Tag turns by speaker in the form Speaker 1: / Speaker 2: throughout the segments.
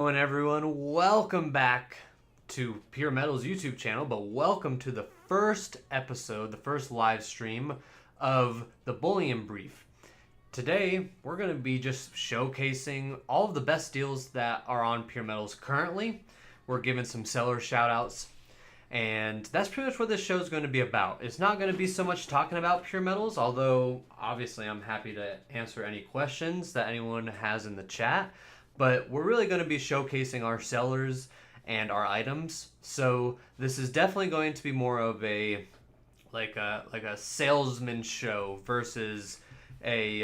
Speaker 1: And everyone, welcome back to PeerMetals YouTube channel, but welcome to the first episode, the first live stream of the Bullion Brief. Today, we're going to be just showcasing all of the best deals that are on PeerMetals currently. We're giving some seller shout outs, and that's pretty much what this show is going to be about. It's not going to be so much talking about PeerMetals, although obviously I'm happy to answer any questions that anyone has in the chat. But we're really going to be showcasing our sellers and our items. So this is definitely going to be more of a like a salesman show versus a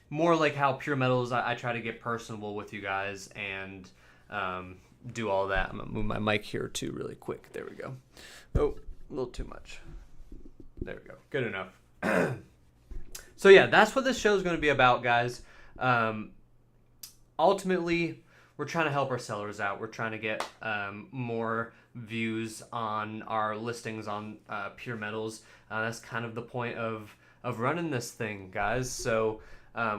Speaker 1: more like how PeerMetals. I try to get personable with you guys and do all that. I'm gonna move my mic here too really quick. There we go. Oh, a little too much. There we go. Good enough. So yeah, that's what this show is going to be about, guys. Ultimately, we're trying to help our sellers out. We're trying to get more views on our listings on PeerMetals. That's kind of the point of running this thing, guys. So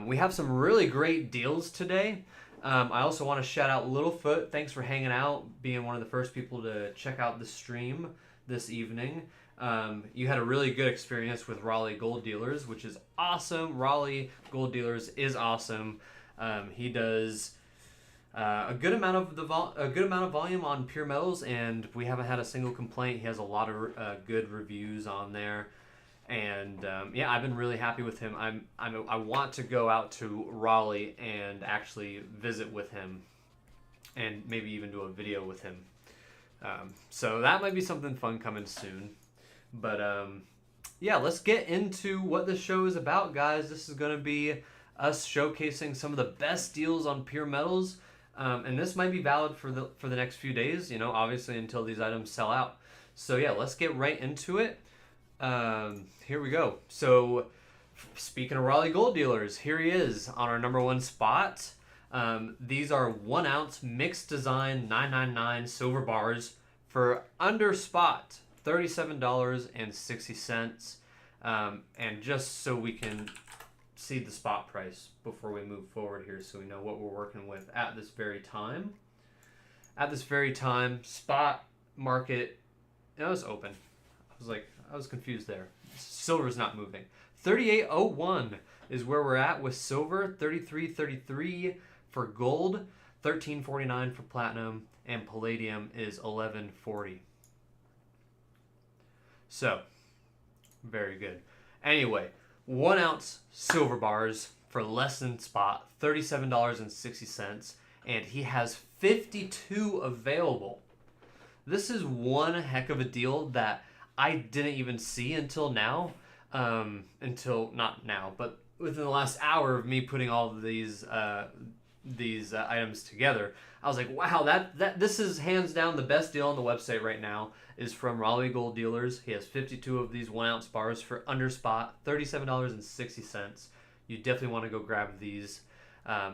Speaker 1: we have some really great deals today. I also want to shout out Littlefoot. Thanks for hanging out, being one of the first people to check out the stream this evening. You had a really good experience with Raleigh Gold Dealers, which is awesome. Raleigh Gold Dealers is awesome. He does a good amount of volume on PeerMetals, and we haven't had a single complaint. He has a lot of good reviews on there, and yeah, I've been really happy with him. I want to go out to Raleigh and actually visit with him, and maybe even do a video with him. So that might be something fun coming soon. But yeah, let's get into what this show is about, guys. This is going to be us showcasing some of the best deals on PeerMetals, and this might be valid for the next few days, you know, obviously until these items sell out. So yeah, let's get right into it. Here we go. So speaking of Raleigh Gold Dealers, here he is on our #1 spot. These are 1 ounce mixed design 999 silver bars for under spot $37.60. And just so we can see the spot price before we move forward here, so we know what we're working with at this very time. At this very time, spot market, it was open. I was confused there. Silver's not moving. 38.01 is where we're at with silver. 33.33 for gold. 13.49 for platinum, and palladium is 11.40. So, very good. Anyway, 1 ounce silver bars for less than spot, $37.60, and he has 52 available. This is one heck of a deal that I didn't even see until now. Not now, but within the last hour of me putting all of these items together, I was like, wow, this is hands down the best deal on the website right now. Is from Raleigh Gold Dealers. He has 52 of these 1 ounce bars for under spot, $37.60. You definitely want to go grab these.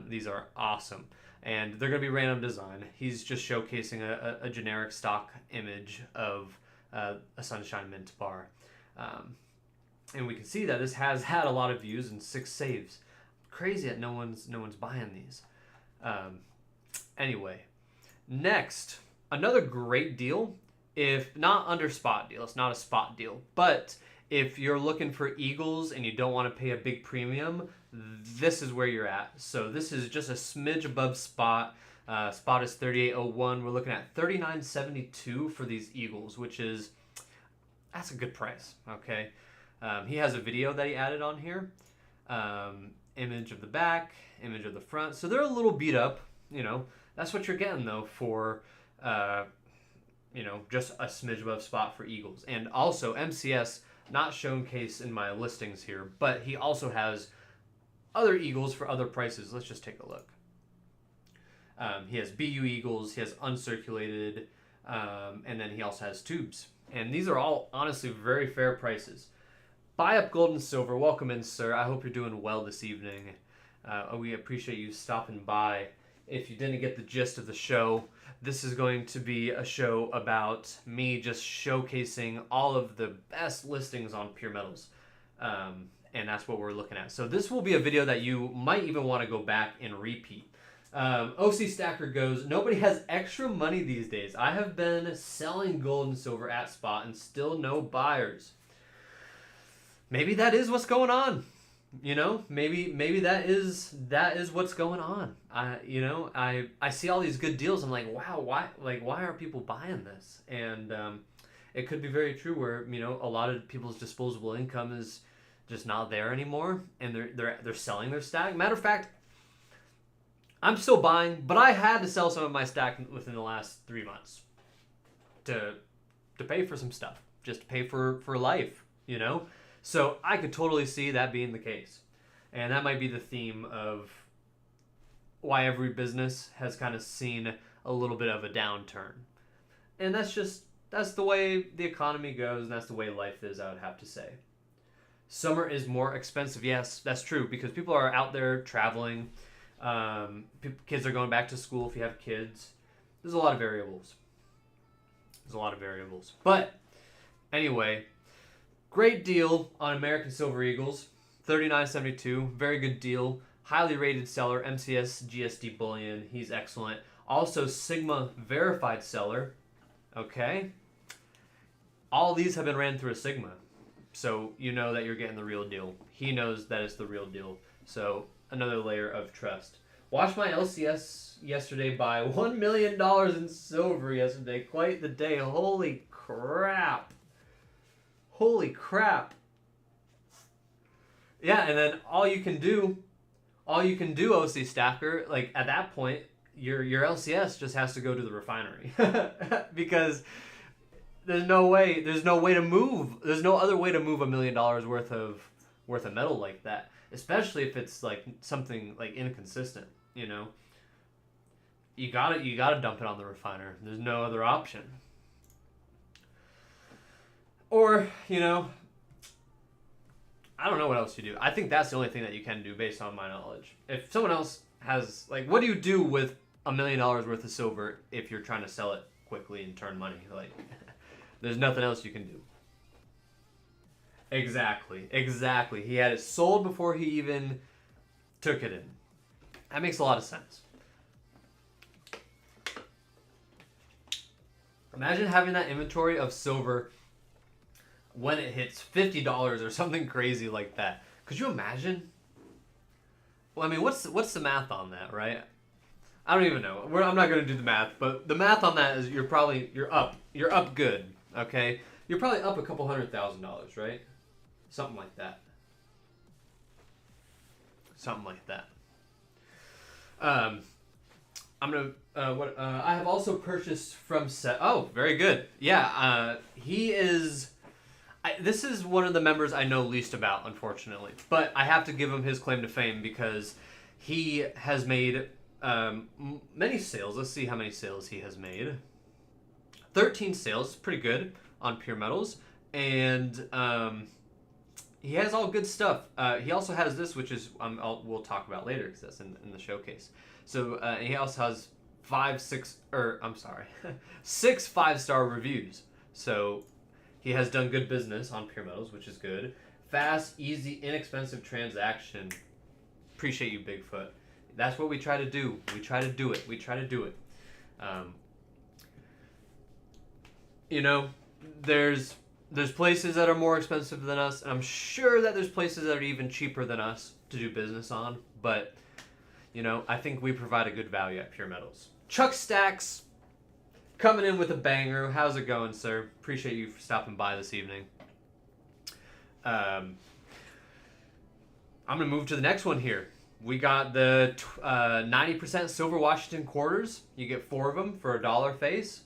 Speaker 1: These are awesome, and they're going to be random design. He's just showcasing a generic stock image of a Sunshine Mint bar, and we can see that this has had a lot of views and 6 saves. Crazy that no one's buying these. Anyway, next, another great deal. If not under spot deal, it's not a spot deal, but if you're looking for Eagles and you don't want to pay a big premium, this is where you're at. So this is just a smidge above spot. Spot is 38.01. We're looking at $39.72 for these Eagles, that's a good price. Okay, he has a video that he added on here. Image of the back, image of the front. So they're a little beat up. You know, that's what you're getting though for you know, just a smidge above spot for Eagles. And also MCS, not showcased in my listings here, but he also has other Eagles for other prices. Let's just take a look. He has BU Eagles, he has uncirculated, and then he also has tubes. And these are all honestly very fair prices. Buy up gold and silver. Welcome in, sir. I hope you're doing well this evening. We appreciate you stopping by. If you didn't get the gist of the show, this is going to be a show about me just showcasing all of the best listings on PeerMetals. And that's what we're looking at. So this will be a video that you might even want to go back and repeat. OC Stacker goes, nobody has extra money these days. I have been selling gold and silver at spot and still no buyers. Maybe that is what's going on. Maybe that is what's going on. I see all these good deals. I'm like, wow, why are people buying this? And it could be very true where a lot of people's disposable income is just not there anymore, and they're selling their stack. Matter of fact, I'm still buying, but I had to sell some of my stack within the last 3 months to pay for some stuff, just to pay for life, So I could totally see that being the case. And that might be the theme of why every business has kind of seen a little bit of a downturn. And that's the way the economy goes, and that's the way life is, I would have to say. Summer is more expensive. Yes, that's true, because people are out there traveling. Kids are going back to school if you have kids. There's a lot of variables. But anyway, great deal on American Silver Eagles, $39.72. Very good deal. Highly rated seller, MCS GSD Bullion. He's excellent. Also, Sigma verified seller. Okay. All these have been ran through a Sigma. So you know that you're getting the real deal. He knows that it's the real deal. So another layer of trust. Watched my LCS yesterday buy $1 million in silver yesterday. Quite the day. Holy crap. Yeah, and then all you can do, OC Stacker, like at that point, your LCS just has to go to the refinery. Because there's no other way to move $1 million worth of metal like that. Especially if it's like something like inconsistent, You gotta dump it on the refiner. There's no other option. Or, I don't know what else you do. I think that's the only thing that you can do based on my knowledge. If someone else has, like, what do you do with $1 million worth of silver if you're trying to sell it quickly and turn money? Like, there's nothing else you can do. Exactly. He had it sold before he even took it in. That makes a lot of sense. Imagine having that inventory of silver when it hits $50 or something crazy like that. Could you imagine? Well, I mean, what's the math on that, right? I don't even know. I'm not going to do the math, but the math on that is you're up good, okay? You're probably up a couple $100,000, right? Something like that. I have also purchased from Seth. Oh, very good. Yeah, he is. This is one of the members I know least about, unfortunately. But I have to give him his claim to fame because he has made many sales. Let's see how many sales he has made. 13 sales, pretty good on PeerMetals, and he has all good stuff. He also has this, which is we'll talk about later because that's in the showcase. So he also has 6 5-star reviews. So he has done good business on PeerMetals, which is good. Fast, easy, inexpensive transaction. Appreciate you, Bigfoot. That's what we try to do. We try to do it. There's places that are more expensive than us, and I'm sure that there's places that are even cheaper than us to do business on, but I think we provide a good value at PeerMetals. Chuck Stacks coming in with a banger. How's it going, sir? Appreciate you for stopping by this evening. I'm going to move to the next one here. We got the 90% silver Washington quarters. You get 4 of them for $1 face.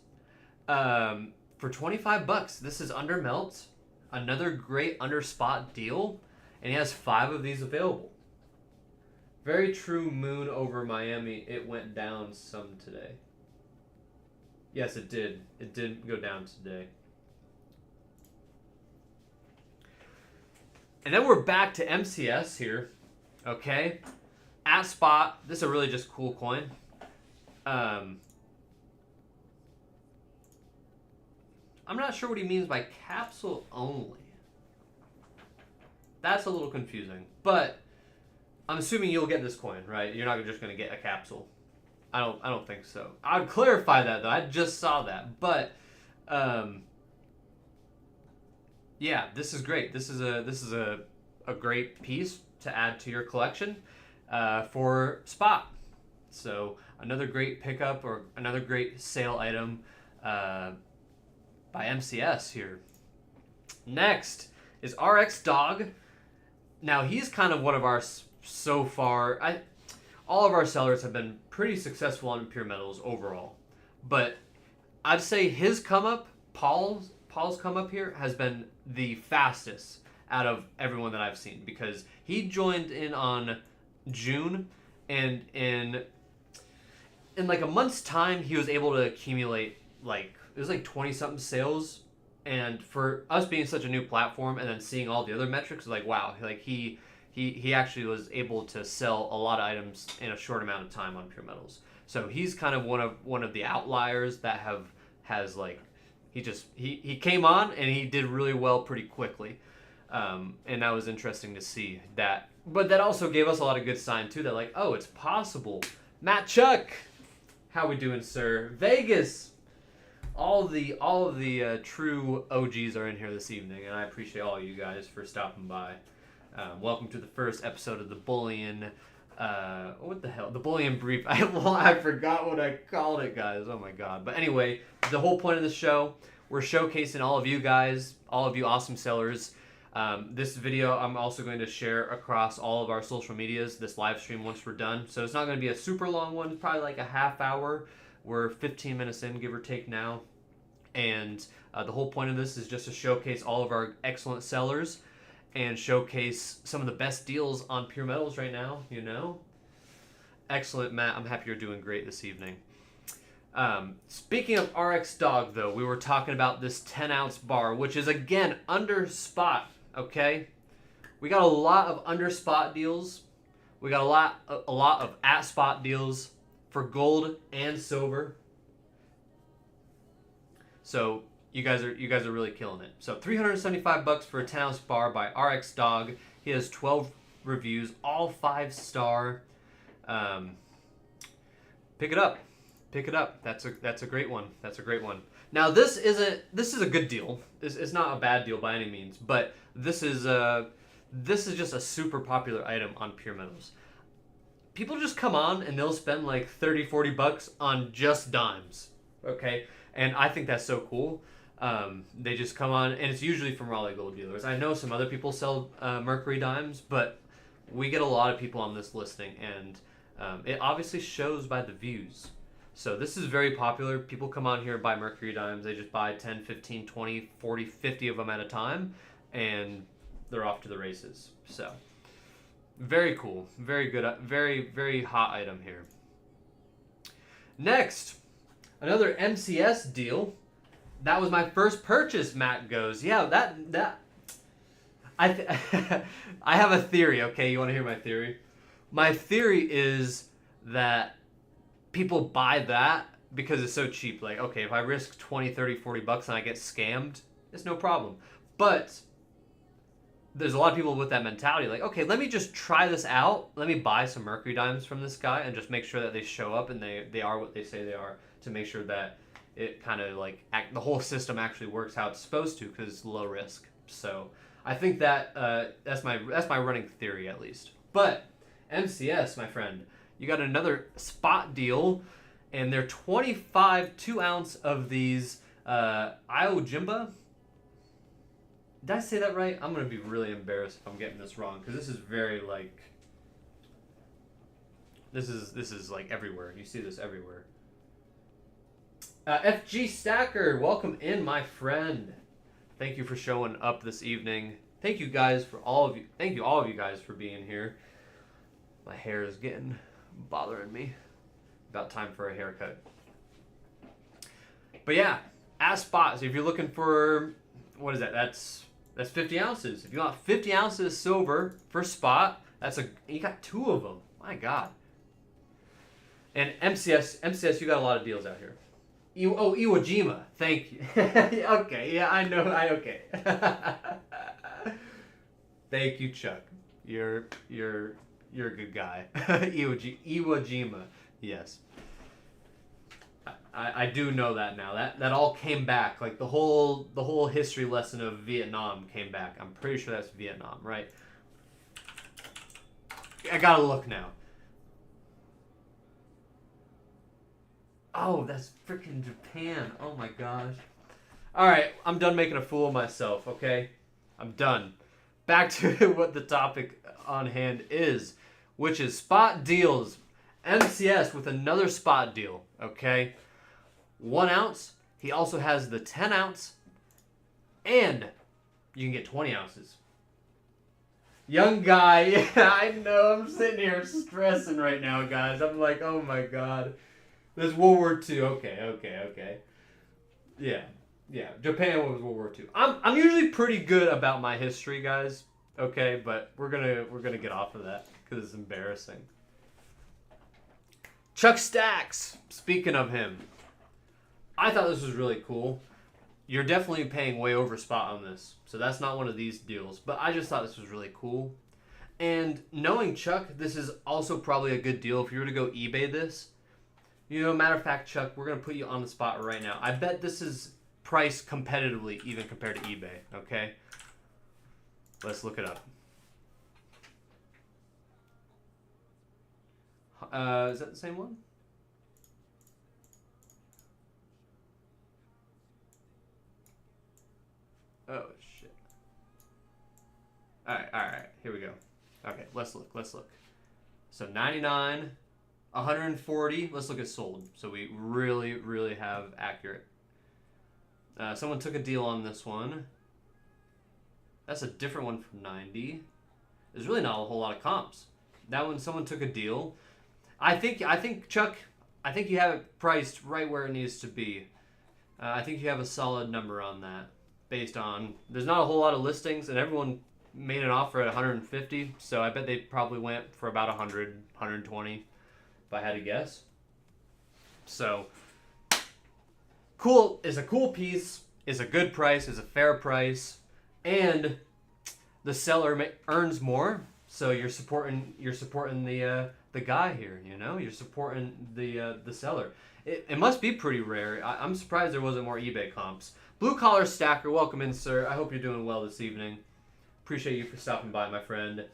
Speaker 1: For $25. This is under melt. Another great under spot deal. And he has 5 of these available. Very true moon over Miami. It went down some today. Yes, it did. It did go down today. And then we're back to MCS here. Okay. At spot. This is a really just cool coin. I'm not sure what he means by capsule only. That's a little confusing. But I'm assuming you'll get this coin, right? You're not just going to get a capsule. I don't think so. I'd clarify that though. I just saw that, but yeah, this is great. This is a great piece to add to your collection for spot. So another great pickup or another great sale item by MCS here. Next is RX Dog. Now he's kind of one of our so far. All of our sellers have been pretty successful on PeerMetals overall, but I'd say his come up, Paul's come up here has been the fastest out of everyone that I've seen, because he joined in on June, and in like a month's time he was able to accumulate like it was like 20 something sales. And for us being such a new platform and then seeing all the other metrics, like wow, like he actually was able to sell a lot of items in a short amount of time on PeerMetals. So he's kind of one of the outliers that has like he came on and he did really well pretty quickly, and that was interesting to see that. But that also gave us a lot of good sign too, that like, oh, it's possible. Matt Chuck, how we doing, sir? Vegas, all of the true OGs are in here this evening, and I appreciate all of you guys for stopping by. Welcome to the first episode of the Bullion. What the hell? The Bullion Brief. I forgot what I called it, guys. Oh my god. But anyway, the whole point of the show, we're showcasing all of you guys, all of you awesome sellers. This video I'm also going to share across all of our social medias, this live stream once we're done. So it's not going to be a super long one, probably like a half hour. We're 15 minutes in, give or take now. And the whole point of this is just to showcase all of our excellent sellers and showcase some of the best deals on PeerMetals right now, you know? Excellent, Matt. I'm happy you're doing great this evening. Speaking of RX Dog, though, we were talking about this 10-ounce bar, which is, again, under spot, okay? We got a lot of under spot deals. We got a lot of at spot deals for gold and silver. So you guys are really killing it. So $375 for a 10-ounce bar by RX Dog. He has 12 reviews, all 5-star. Pick it up. Pick it up. That's a great one. That's a great one. Now this is a good deal. It's not a bad deal by any means, but this is just a super popular item on PeerMetals. People just come on and they'll spend like $30-40 on just dimes. Okay? And I think that's so cool. They just come on, and it's usually from Raleigh Gold dealers. I know some other people sell Mercury dimes, but we get a lot of people on this listing, and it obviously shows by the views. So this is very popular. People come on here and buy Mercury dimes. They just buy 10, 15, 20, 40, 50 of them at a time, and they're off to the races. So very cool. Very good. Very, very hot item here. Next, another MCS deal. That was my first purchase, Matt goes. Yeah, that I have a theory, okay? You want to hear my theory? My theory is that people buy that because it's so cheap. Like, okay, if I risk 20, 30, 40 bucks and I get scammed, it's no problem. But there's a lot of people with that mentality, like, okay, let me just try this out. Let me buy some Mercury dimes from this guy and just make sure that they show up and they are what they say they are, to make sure that it kind of like the whole system actually works how it's supposed to, because it's low risk. So I think that that's my running theory, at least. But MCS, my friend, you got another spot deal, and they're 25 2-ounce of these Iojimba. Did I say that right? I'm gonna be really embarrassed if I'm getting this wrong, because this is very like this is like everywhere. You see this everywhere. FG Stacker, welcome in, my friend. Thank you for showing up this evening. Thank you guys for all of you. Thank you all of you guys for being here. My hair is bothering me. About time for a haircut. But yeah, at spot. So if you're looking for, what is that? That's 50 ounces. If you want 50 ounces of silver for spot, you got 2 of them. My God. And MCS, you got a lot of deals out here. Iwo Jima. Thank you. Okay, yeah, I know. Okay. Thank you, Chuck. You're a good guy. Iwo Jima. Yes. I do know that now. That all came back. Like the whole history lesson of Vietnam came back. I'm pretty sure that's Vietnam, right? I gotta look now. Oh, that's freaking Japan. Oh my gosh. Alright, I'm done making a fool of myself, okay? I'm done. Back to what the topic on hand is, which is spot deals. MCS with another spot deal, okay? 1 ounce. He also has the 10 ounce, and you can get 20 ounces. Young guy, yeah, I know. I'm sitting here stressing right now, guys. I'm like, oh my god. There's World War II. Okay. Yeah. Japan was World War II. I'm usually pretty good about my history, guys. Okay, but we're gonna get off of that because it's embarrassing. Chuck Stacks. Speaking of him, I thought this was really cool. You're definitely paying way over spot on this, so that's not one of these deals. But I just thought this was really cool. And knowing Chuck, this is also probably a good deal if you were to go eBay this. You know, matter of fact, Chuck, we're going to put you on the spot right now. I bet this is priced competitively even compared to eBay, okay? Let's look it up. Is that the same one? Oh, shit. Alright. Here we go. Okay, let's look. So 99, 140. Let's look at sold. So we really have accurate. Someone took a deal on this one. That's a different one from 90. There's really not a whole lot of comps. That one, someone took a deal. I think Chuck, I think you have it priced right where it needs to be. I think you have a solid number on that. Based on, there's not a whole lot of listings, and everyone made an offer at 150, so I bet they probably went for about 100, 120, if I had to guess. So, cool is a cool piece, is a good price, is a fair price, and the seller earns more. So you're supporting the guy here, you know, you're supporting the seller. It must be pretty rare. I'm surprised there wasn't more eBay comps. Blue Collar Stacker, welcome in, sir. I hope you're doing well this evening. Appreciate you for stopping by, my friend.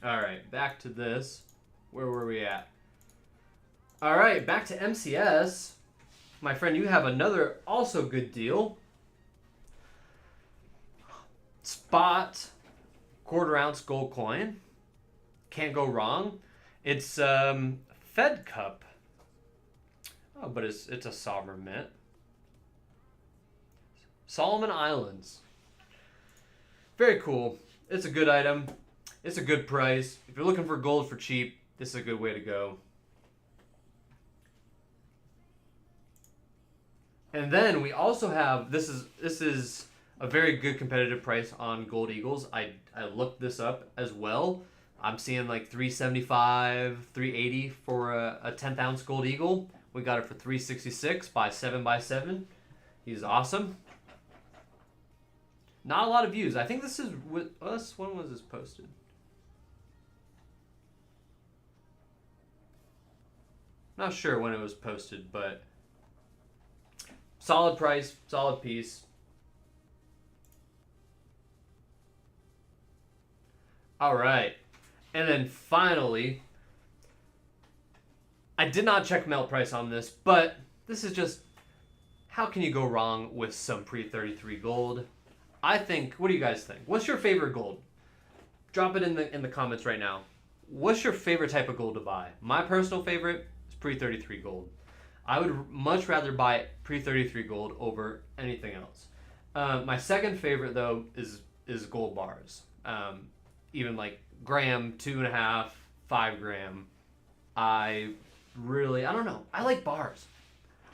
Speaker 1: All right, back to this. Where were we at? All right, back to MCS. My friend, you have another also good deal. Spot 1/4 ounce gold coin. Can't go wrong. It's Fed Cup. Oh, but it's a sovereign mint. Solomon Islands. Very cool. It's a good item. It's a good price. If you're looking for gold for cheap, this is a good way to go. And then we also have, this is a very good competitive price on Gold Eagles. I looked this up as well. I'm seeing like $375, $380 for a 10th ounce Gold Eagle. We got it for $366 by 7x7. He's awesome. Not a lot of views. I think this is with us. When was this posted? Not sure when it was posted, but solid price, solid piece. All right. And then finally, I did not check melt price on this, but this is just, how can you go wrong with some pre-33 gold? I think, what do you guys think? What's your favorite gold? Drop it in the comments right now. What's your favorite type of gold to buy? My personal favorite is pre-33 gold. I would much rather buy pre-33 gold over anything else. My second favorite, though, is gold bars. Even like gram, 2.5, 5 gram. I don't know. I like bars.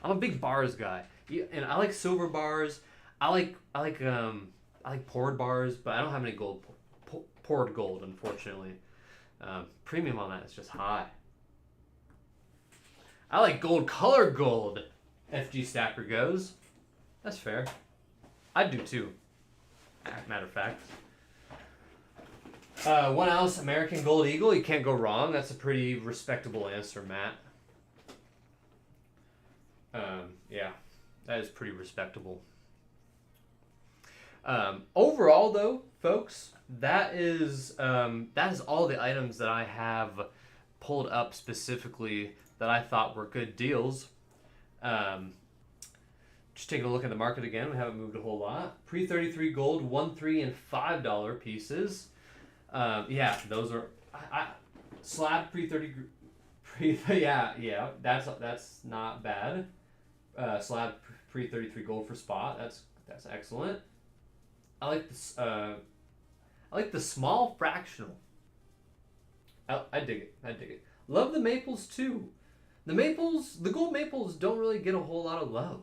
Speaker 1: I'm a big bars guy, and I like silver bars. I like poured bars, but I don't have any gold poured gold, unfortunately. Premium on that is just high. I like gold colored gold. FG Stacker goes. That's fair. I do too. Matter of fact. 1 ounce American Gold Eagle. You can't go wrong. That's a pretty respectable answer, Matt. Yeah, that is pretty respectable. Overall, though, folks, that is all the items that I have pulled up specifically that I thought were good deals. Um, just taking a look at the market again, we haven't moved a whole lot. Pre-33 gold, $1, $3, and $5 pieces. Yeah, those are slab yeah, that's not bad. Slab pre-33 gold for spot. That's excellent. I like this. I like the small fractional. I dig it. I dig it. Love the maples too. The gold maples don't really get a whole lot of love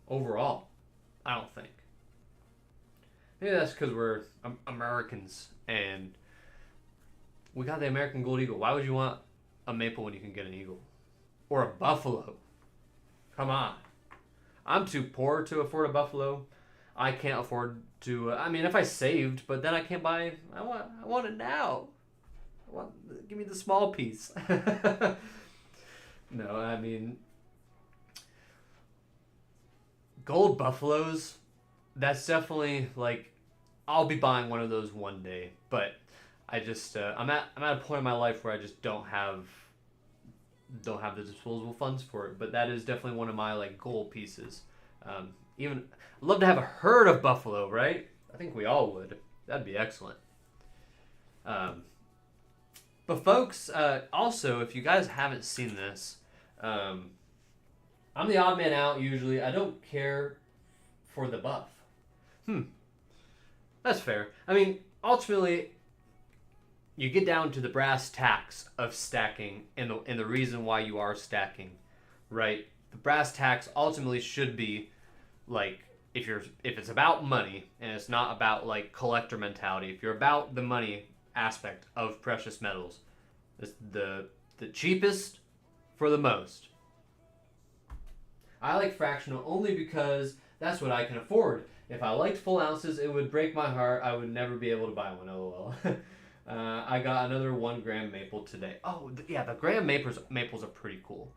Speaker 1: overall. I don't think. Maybe that's because we're Americans and we got the American gold eagle. Why would you want a maple when you can get an eagle or a buffalo? Come on. I'm too poor to afford a buffalo. I can't afford to. I mean, if I saved, but then I can't buy. I want it now. Give me the small piece. No, I mean, gold buffaloes. That's definitely like, I'll be buying one of those one day. But I just I'm at a point in my life where I just don't have the disposable funds for it. But that is definitely one of my like goal pieces. Even I'd love to have a herd of buffalo, right? I think we all would. That'd be excellent. But folks, also, if you guys haven't seen this, I'm the odd man out usually. I don't care for the buff. That's fair. I mean, ultimately, you get down to the brass tacks of stacking and the reason why you are stacking, right? The brass tacks ultimately should be like, if it's about money and it's not about like collector mentality, if you're about the money aspect of precious metals, it's the cheapest for the most. I like fractional only because that's what I can afford. If I liked full ounces, it would break my heart. I would never be able to buy one. LOL. I got another 1 gram maple today. Oh yeah, the gram maples are pretty cool.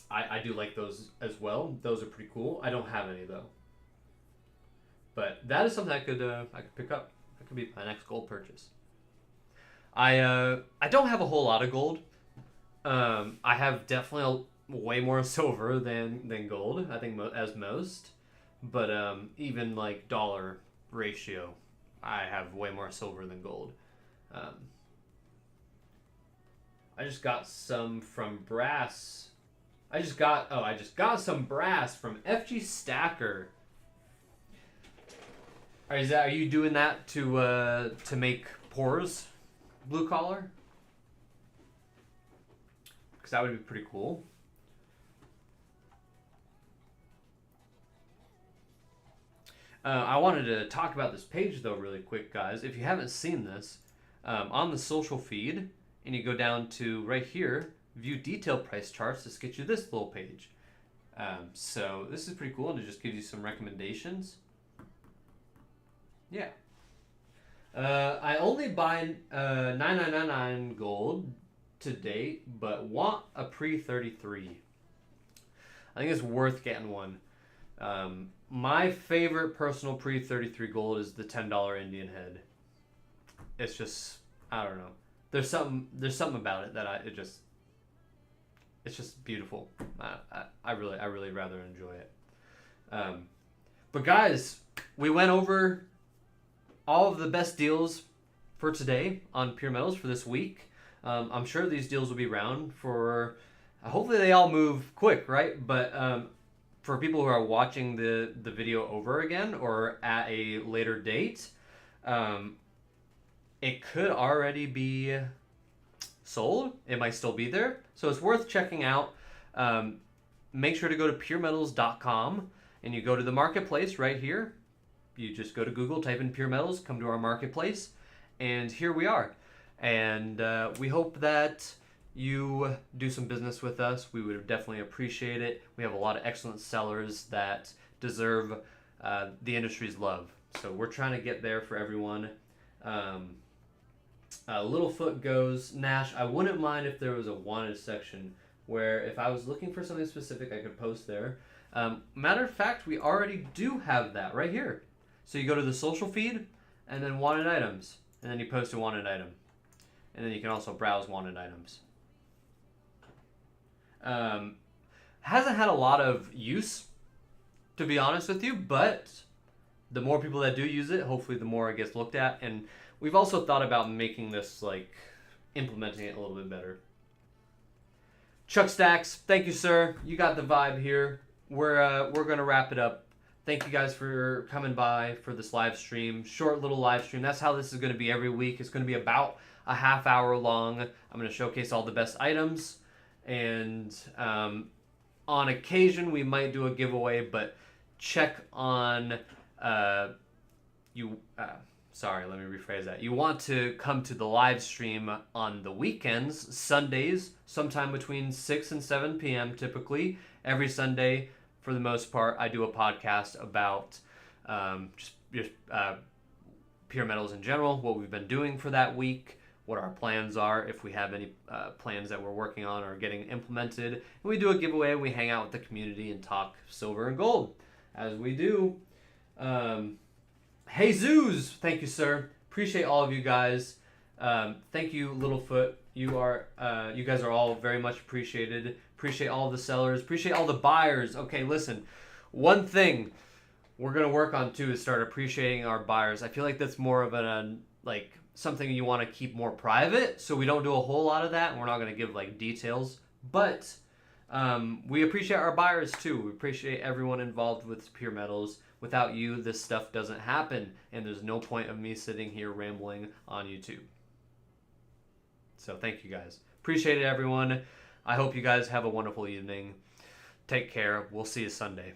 Speaker 1: I do like those as well. Those are pretty cool. I don't have any though. But that is something I could pick up. That could be my next gold purchase. I don't have a whole lot of gold. I have definitely way more silver than gold. I think as most. But even like dollar ratio, I have way more silver than gold. I just got some from brass. I just got some brass from FG Stacker. Are you doing that to make pores blue collar? Because that would be pretty cool. I wanted to talk about this page though really quick, guys. If you haven't seen this, on the social feed, and you go down to right here, view detailed price charts, this gets you this little page. So this is pretty cool, and it just gives you some recommendations. Yeah. I only buy 9999 gold to date, but want a pre-33. I think it's worth getting one. My favorite personal pre-33 gold is the $10 Indian head. It's just, I don't know. There's something about it that it's just beautiful. I really rather enjoy it. But guys, we went over all of the best deals for today on PeerMetals for this week. I'm sure these deals will be around for, hopefully they all move quick, right? But for people who are watching the video over again or at a later date, it could already be sold. It might still be there. So it's worth checking out. Make sure to go to PeerMetals.com and you go to the marketplace right here. You just go to Google, type in PeerMetals, come to our marketplace, and here we are. And we hope that you do some business with us. We would definitely appreciate it. We have a lot of excellent sellers that deserve the industry's love. So we're trying to get there for everyone. Littlefoot goes, Nash, I wouldn't mind if there was a wanted section where if I was looking for something specific, I could post there. Matter of fact, we already do have that right here. So you go to the social feed, and then wanted items, and then you post a wanted item. And then you can also browse wanted items. Hasn't had a lot of use, to be honest with you, but the more people that do use it, hopefully the more it gets looked at. And we've also thought about making this, like, implementing it a little bit better. Chuck Stacks, thank you, sir. You got the vibe here. We're gonna wrap it up. Thank you guys for coming by for this live stream. Short little live stream. That's how this is going to be every week. It's going to be about a half hour long. I'm going to showcase all the best items. And on occasion, we might do a giveaway, but check on... sorry, let me rephrase that. You want to come to the live stream on the weekends, Sundays, sometime between 6 and 7 p.m. typically. Every Sunday, for the most part, I do a podcast about just PeerMetals in general, what we've been doing for that week, what our plans are, if we have any plans that we're working on or getting implemented. And we do a giveaway, we hang out with the community and talk silver and gold, as we do. Jesus, thank you, sir. Appreciate all of you guys. Thank you, Littlefoot. You guys are all very much appreciated. Appreciate all the sellers. Appreciate all the buyers. Okay, listen. One thing we're gonna work on too is start appreciating our buyers. I feel like that's more of something you want to keep more private, so we don't do a whole lot of that, and we're not gonna give like details. But we appreciate our buyers too. We appreciate everyone involved with PeerMetals. Without you, this stuff doesn't happen, and there's no point of me sitting here rambling on YouTube. So thank you guys. Appreciate it, everyone. I hope you guys have a wonderful evening. Take care. We'll see you Sunday.